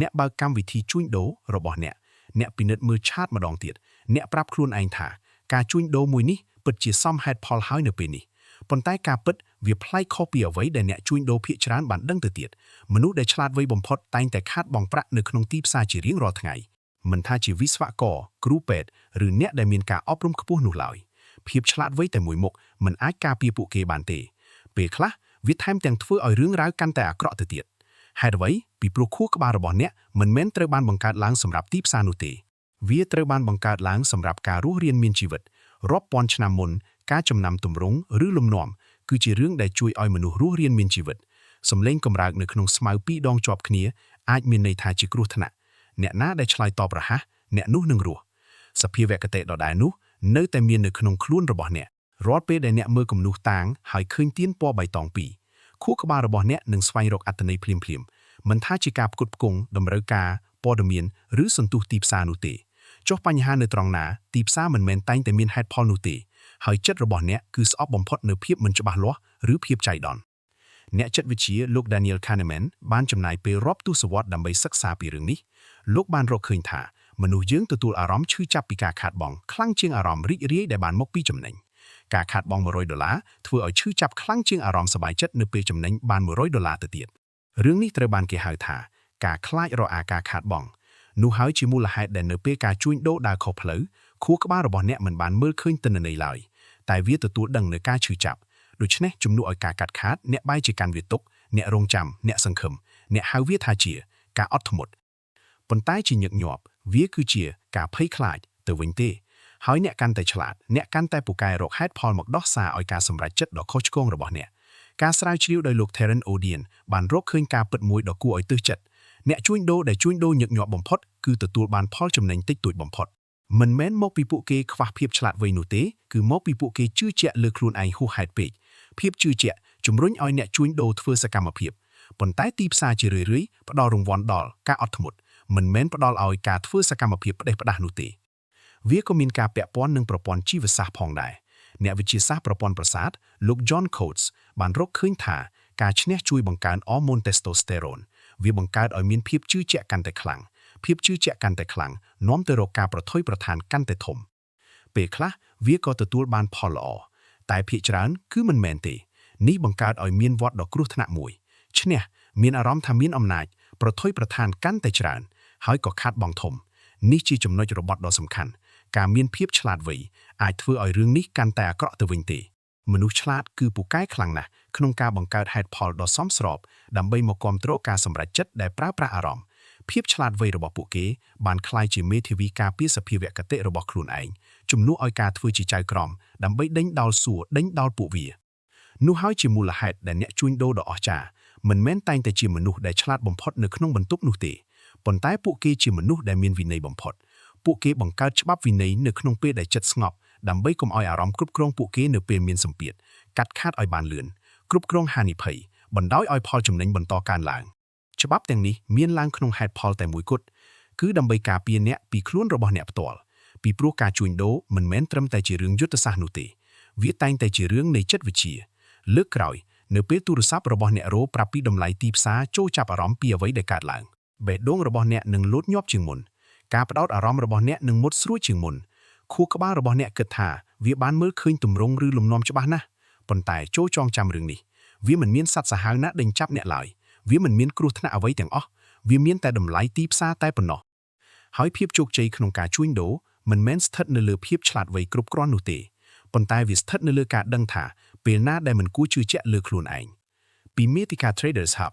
អ្នកបើកកម្មវិធីជួញដូររបស់អ្នកពិនិត្យមើលឆាតម្ដងទៀតអ្នកប្រាប់ខ្លួនឯងថាការជួញដូរមួយនេះពិតជាសមហេតុផលហើយនៅពេលនេះប៉ុន្តែការពិតវាប្លែកខុសពីអ្វីដែលអ្នកជួញដូរភាគច្រើនបានដឹងទៅទៀតមនុស្សដែលឆ្លាតវៃបំផុតតែងតែខាតបង់ប្រាក់នៅក្នុងទីផ្សារជារៀងរាល់ថ្ងៃមិនថាជាវិស្វករគ្រូពេទ្យឬអ្នកដែលមានការអប់រំខ្ពស់នោះឡើយភាពឆ្លាតវៃតែមួយមុខមិនអាចការពារពួកគេបានទេពេលខ្លះវាថែមទាំងធ្វើឲ្យរឿងរ៉ាវកាន់តែអាក្រក់ទៅទៀតហេតុអ្វីពីព្រោះខួរក្បាលរបស់អ្នកមិនមែនត្រូវបានបង្កើតឡើងសម្រាប់ទីផ្សារនោះទេវាត្រូវបានបង្កើតឡើងសម្រាប់ការរស់រានមានជីវិតរាប់ពាន់ឆ្នាំមុនការចំណាំទម្រង់ឬលំនាំគឺជារឿងដែលជួយឲ្យមនុស្សរស់រានមានជីវិតសម្លេងកម្រើកនៅក្នុងស្មៅពីរដងជាប់គ្នាអាចមានន័យថាជាគ្រោះថ្នាក់អ្នកណាដែលឆ្លើយតបរហ័សអ្នកនោះនឹងរស់សភាវគតិដដែលនោះនៅតែមាននៅក្នុងខ្លួនរបស់អ្នករាល់ពេលដែលអ្នកមើលគំនូសតាងហើយឃើញទៀនពណ៌បៃតងពីរខួរក្បាលរបស់អ្នកនឹងស្វែងរកអត្ថន័យភ្លាមៗមិនថាជាការផ្គត់ផ្គង់តម្រូវការព័ត៌មានឬសន្ទុះទីផ្សារនោះទេចុះបញ្ហានៅត្រង់ណាទីផ្សារមិនមែនតែងតែមានហេតុផលនោះទេហើយចិត្តរបស់អ្នកគឺស្អប់បំផុតនៅភាពមិនច្បាស់លាស់ឬភាពចៃដន្យអ្នកចិត្តវិទ្យាលោក Daniel Kahneman បានចំណាយពេលរាប់ទសវត្សរ៍ដើម្បីសិក្សាពីរឿងនេះលោកបានរកឃើញថាមនុស្សយើងទទួលអារម្មណ៍ឈឺចាប់ពីការខាតបង់ខ្លាំងជាងអារម្មណ៍រីករាយដែលបានមកពីចំណេញការខាតបង់$100ធ្វើឲ្យឈឺចាប់ខ្លាំងជាងអារម្មណ៍សប្បាយចិត្តនៅពេលចំណេញបាន$100ទៅទៀតរឿងនេះត្រូវបានគេហៅថាការខ្លាចរអាការខាតបង់នោះហើយជាមូលហេតុដែលនៅពេលការជួញដូរដើរខុសផ្លូវខួរក្បាលរបស់អ្នកមិនបានមើលឃើញទិន្នន័យឡើយតែវាទទួលដឹងនៅការឈឺចាប់ដូច្នេះជំនួសឲ្យការកាត់ខាតអ្នកបែរជាកាន់វាទុកអ្នករងចាំអ្នកសង្ឃឹមអ្នកហៅវាថាជាការអត់ធ្មត់ប៉ុន្តែជាញឹកញាប់វាគឺជាការភ័យខ្លាចទៅវិញទេហើយអ្នកកាន់តែឆ្លាតអ្នកកាន់តែពូកែរកហេតុផលមកដោះសារឲ្យការសម្រេចចិត្តដ៏ខុសឆ្គងរបស់អ្នកការស្រាវជ្រាវដោយលោក Terence O'Dean បានរកឃើញការពិតមួយដ៏គួរឲ្យទើសចិត្តអ្នកជួញដូរដែលជួញដូរញឹកញាប់បំផុតគឺទទួលបានផលចំណេញតិចតួចបំផុតមិនមែនមកពីពួកគេខ្វះភាពឆ្លាតវៃនោះទេគឺមកពីពួកគេជឿជាក់លើខ្លួនឯងហួសហេតុពេកភាពជឿជាក់ជំរុញឲ្យអ្នកជួញដូរធ្វើសកម្មភាពប៉ុន្តែទីផ្សារជារឿយៗផ្ដល់រង្វាន់ដល់ការអត់ធ្មត់មិនមែនផ្ដល់ឲ្យការធ្វើសកម្មភាពផ្ដេសផ្ដាសនោះទេវាក៏មានការពាក់ព័ន្ធនឹងប្រព័ន្ធជីវសាស្ត្រផងដែរអ្នកវិទ្យាសាស្ត្រប្រព័ន្ធប្រសាទលោក John Coates បានរកឃើញថាការឈ្នះជួយបង្កើនអរម៉ូន testosterone វាបង្កើតឲ្យមានភាពជឿជាក់កាន់តែខ្លាំងភាពជឿជាក់កាន់តែខ្លាំងនាំទៅរកការប្រថុយប្រឋានកាន់តែធំពេលខ្លះវាក៏ទទួលបានផលល្អតែភាគច្រើនគឺមិនមែនទេនេះបង្កើតឲ្យមានវដ្តដ៏គ្រោះថ្នាក់មួយឈ្នះមានអារម្មណ៍ថាមានអំណាចប្រថុយប្រឋានកាន់តែច្រើនហើយក៏ខាតបង់ធំនេះជាចំណុចរបត់ដ៏សំខាន់ការមានភាពឆ្លាតវៃអាចធ្វើឲ្យរឿងនេះកាន់តែអាក្រក់ទៅវិញទេមនុស្សឆ្លាតគឺពូកែខ្លាំងណាស់ក្នុងការបង្កើតហេតុផលដ៏សមស្របដើម្បីមកគាំទ្រការសម្រេចចិត្តដែលប្រើប្រាស់អារម្មណ៍ភាពឆ្លាតវៃរបស់ពួកគេបានក្លាយជាមេធាវីការពារសភាវគតិរបស់ខ្លួនឯងជំនួសឲ្យការធ្វើជាចៅក្រមដើម្បីដេញដោលសួរដេញដោលពួកវានោះហើយជាមូលហេតុដែលអ្នកជួញដូរដ៏អស្ចារ្យមិនមែនតែងតែជាមនុស្សដែលឆ្លាតបំផុតនៅក្នុងបន្ទប់នោះទេប៉ុន្តែពួកគេជាមនុស្សដែលមានវិន័យបំផុតពួកគេបង្កើតច្បាប់វិន័យនៅក្នុងពេលដែលចិត្តស្ងប់ដើម្បីកុំឲ្យអារម្មណ៍គ្រប់គ្រងពួកគេនៅពេលមានសម្ពាធកាត់ខាតឲ្យបានលឿនគ្រប់គ្រងហានិភ័យបណ្ដោយឲ្យផលចំណេញបន្តកើនឡើងច្បាប់ទាំងនេះមានឡើងក្នុងហេតុផលតែមួយគត់គឺដើម្បីការពារអ្នកពីខ្លួនរបស់អ្នកផ្ទាល់ពីព្រោះការជួញដូរមិនមែនត្រឹមតែជារឿងយុទ្ធសាស្ត្រនោះទេវាតែងតែជារឿងនៃចិត្តវិទ្យាលើកក្រោយនៅពេលទូរស័ព្ទរបស់អ្នករោប្រាប់ពីតម្លៃទីផ្សារចូលចាប់អារម្មណ៍ពីអ្វីដែលកើតឡើងបេះដូងរបស់អ្នកនឹងលោតញាប់ជាងមុនការផ្ដោតអារម្មណ៍របស់អ្នកនឹងមុតស្រួចជាងមុនខួរក្បាលរបស់អ្នកគិតថាវាបានមើលឃើញទម្រង់ឬលំនាំច្បាស់ណាស់ប៉ុន្តែចូលចងចាំរឿងនេះវាមិនមានសត្វសាហាវណាដេញចាប់អ្នកឡើយវាមិនមានគ្រោះថ្នាក់អ្វីទាំងអស់វាមានតែតម្លៃទីផ្សារតែប៉ុណ្ណោះហើយភាពជោគជ័យក្នុងការជួញដូរមិនមែនស្ថិតនៅលើភាពឆ្លាតវៃគ្រប់គ្រាន់នោះទេប៉ុន្តែវាស្ថិតនៅលើការដឹងថាពេលណាដែលមិនគួរជឿជាក់លើខ្លួនឯងពី Matika Traders Hub